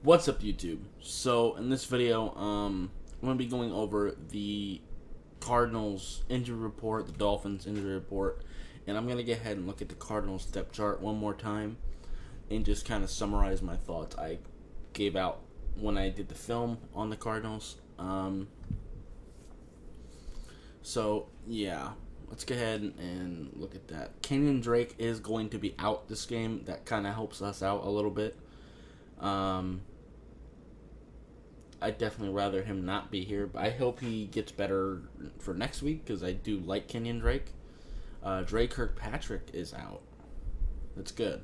What's up, YouTube? So in this video, I'm going to be going over the Cardinals injury report, the Dolphins injury report, and I'm going to go ahead and look at the Cardinals depth chart one more time and just kind of summarize my thoughts I gave out when I did the film on the Cardinals. So yeah, let's go ahead and look at that. Kenyon Drake is going to be out this game. That kind of helps us out a little bit. I'd definitely rather him not be here, but I hope he gets better for next week because I do like Kenyon Drake. Dre Kirkpatrick is out. That's good.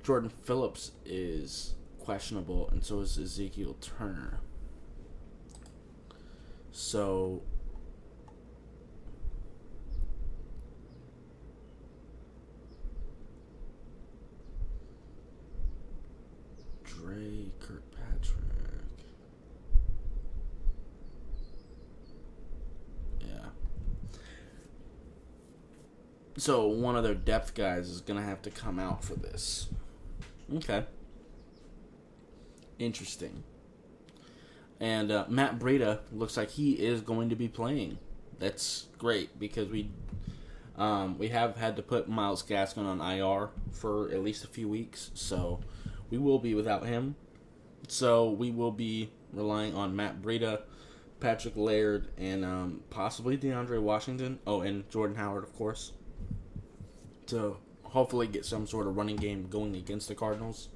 Jordan Phillips is questionable, and so is Ezekiel Turner. So Dre Kirkpatrick. So one of their depth guys is going to have to come out for this. Okay. Interesting. And Matt Breida looks like he is going to be playing. That's great because we have had to put Myles Gaskin on IR for at least a few weeks. So we will be without him. So we will be relying on Matt Breida, Patrick Laird, and possibly DeAndre Washington. Oh, and Jordan Howard, of course, to hopefully get some sort of running game going against the Cardinals.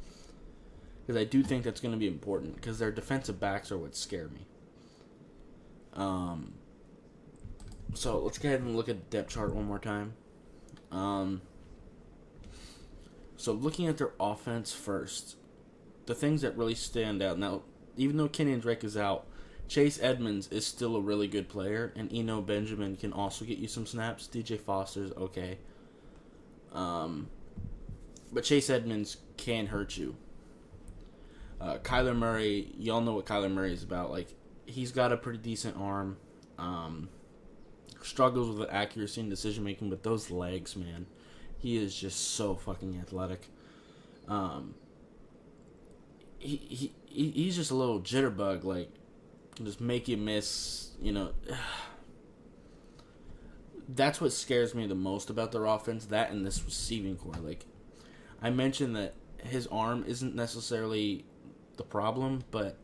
Because I do think that's going to be important, because their defensive backs are what scare me. So let's go ahead and look at the depth chart one more time. So looking at their offense first, the things that really stand out. Now, even though Kenyon Drake is out, Chase Edmonds is still a really good player, and Eno Benjamin can also get you some snaps. DJ Foster's okay. But Chase Edmonds can hurt you. Kyler Murray, y'all know what Kyler Murray is about. Like, he's got a pretty decent arm. Struggles with accuracy and decision making, but those legs, man, he is just so fucking athletic. He's just a little jitterbug, like, can just make you miss, That's what scares me the most about their offense, that and this receiving core. Like, I mentioned that his arm isn't necessarily the problem, but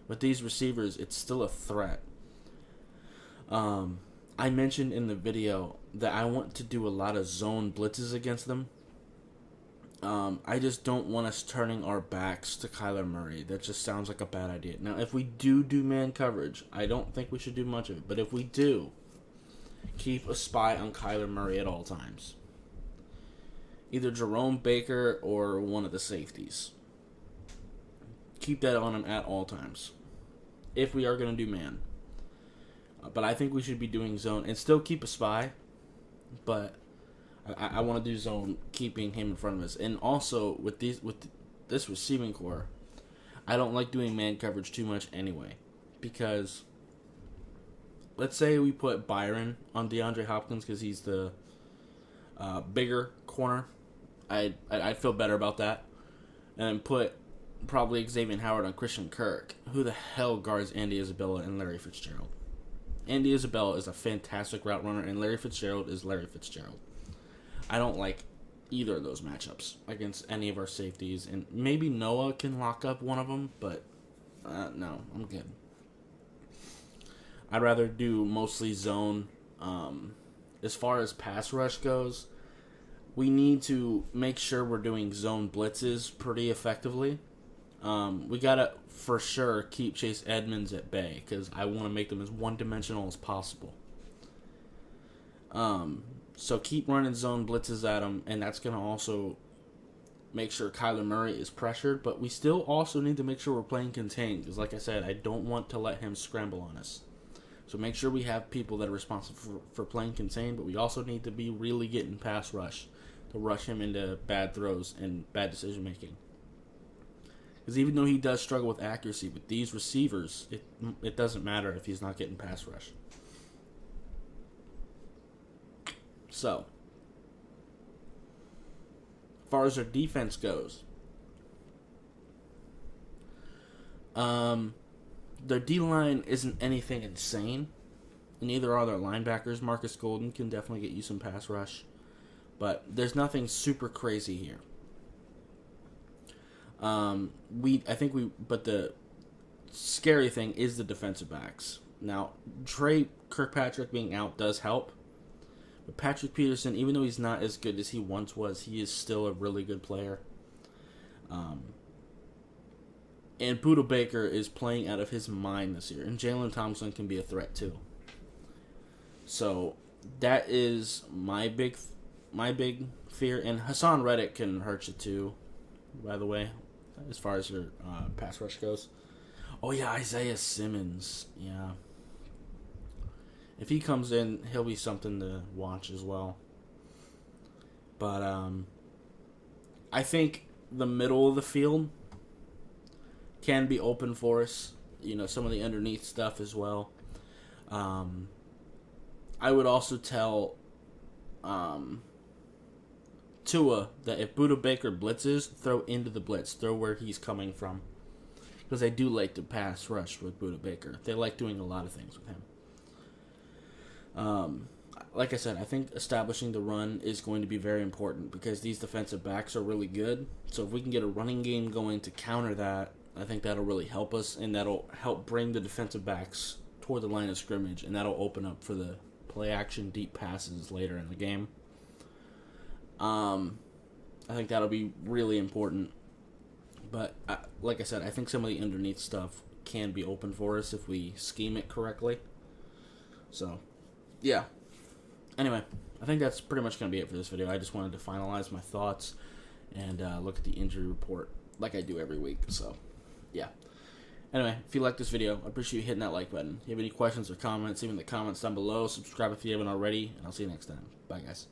with these receivers, it's still a threat. I mentioned in the video that I want to do a lot of zone blitzes against them. I just don't want us turning our backs to Kyler Murray. That just sounds like a bad idea. Now, if we do man coverage, I don't think we should do much of it, but if we do, keep a spy on Kyler Murray at all times. Either Jerome Baker or one of the safeties. Keep that on him at all times. If we are going to do man. But I think we should be doing zone and still keep a spy. But I want to do zone, keeping him in front of us. And also, with this receiving core, I don't like doing man coverage too much anyway. Because let's say we put Byron on DeAndre Hopkins because he's the bigger corner. I'd feel better about that. And put probably Xavier Howard on Christian Kirk. Who the hell guards Andy Isabella and Larry Fitzgerald? Andy Isabella is a fantastic route runner, and Larry Fitzgerald is Larry Fitzgerald. I don't like either of those matchups against any of our safeties. And maybe Noah can lock up one of them, but no, I'm good. I'd rather do mostly zone. As far as pass rush goes, we need to make sure we're doing zone blitzes pretty effectively. We gotta, for sure, keep Chase Edmonds at bay, because I want to make them as one-dimensional as possible. So keep running zone blitzes at him, and that's going to also make sure Kyler Murray is pressured, but we still also need to make sure we're playing contained, because like I said, I don't want to let him scramble on us. So make sure we have people that are responsible for playing contained, but we also need to be really getting pass rush to rush him into bad throws and bad decision making. Because even though he does struggle with accuracy, with these receivers, it doesn't matter if he's not getting pass rush. So, as far as our defense goes, Their D-line isn't anything insane. Neither are their linebackers. Marcus Golden can definitely get you some pass rush. But there's nothing super crazy here. But the scary thing is the defensive backs. Now, Trey Kirkpatrick being out does help. But Patrick Peterson, even though he's not as good as he once was, he is still a really good player. And Budda Baker is playing out of his mind this year. And Jalen Thompson can be a threat too. So that is my big fear. And Hassan Reddick can hurt you too, by the way, as far as your pass rush goes. Oh yeah, Isaiah Simmons. Yeah. If he comes in, he'll be something to watch as well. But I think the middle of the field can be open for us. You know, some of the underneath stuff as well. I would also tell Tua that if Budda Baker blitzes, throw into the blitz. Throw where he's coming from. Because they do like to pass rush with Budda Baker. They like doing a lot of things with him. Like I said, I think establishing the run is going to be very important because these defensive backs are really good. So if we can get a running game going to counter that, I think that'll really help us, and that'll help bring the defensive backs toward the line of scrimmage, and that'll open up for the play-action deep passes later in the game. I think that'll be really important. But like I said, I think some of the underneath stuff can be open for us if we scheme it correctly. So, yeah. Anyway, I think that's pretty much going to be it for this video. I just wanted to finalize my thoughts and look at the injury report like I do every week. So, yeah. Anyway, if you like this video, I appreciate you hitting that like button. If you have any questions or comments, leave in the comments down below. Subscribe if you haven't already, and I'll see you next time. Bye, guys.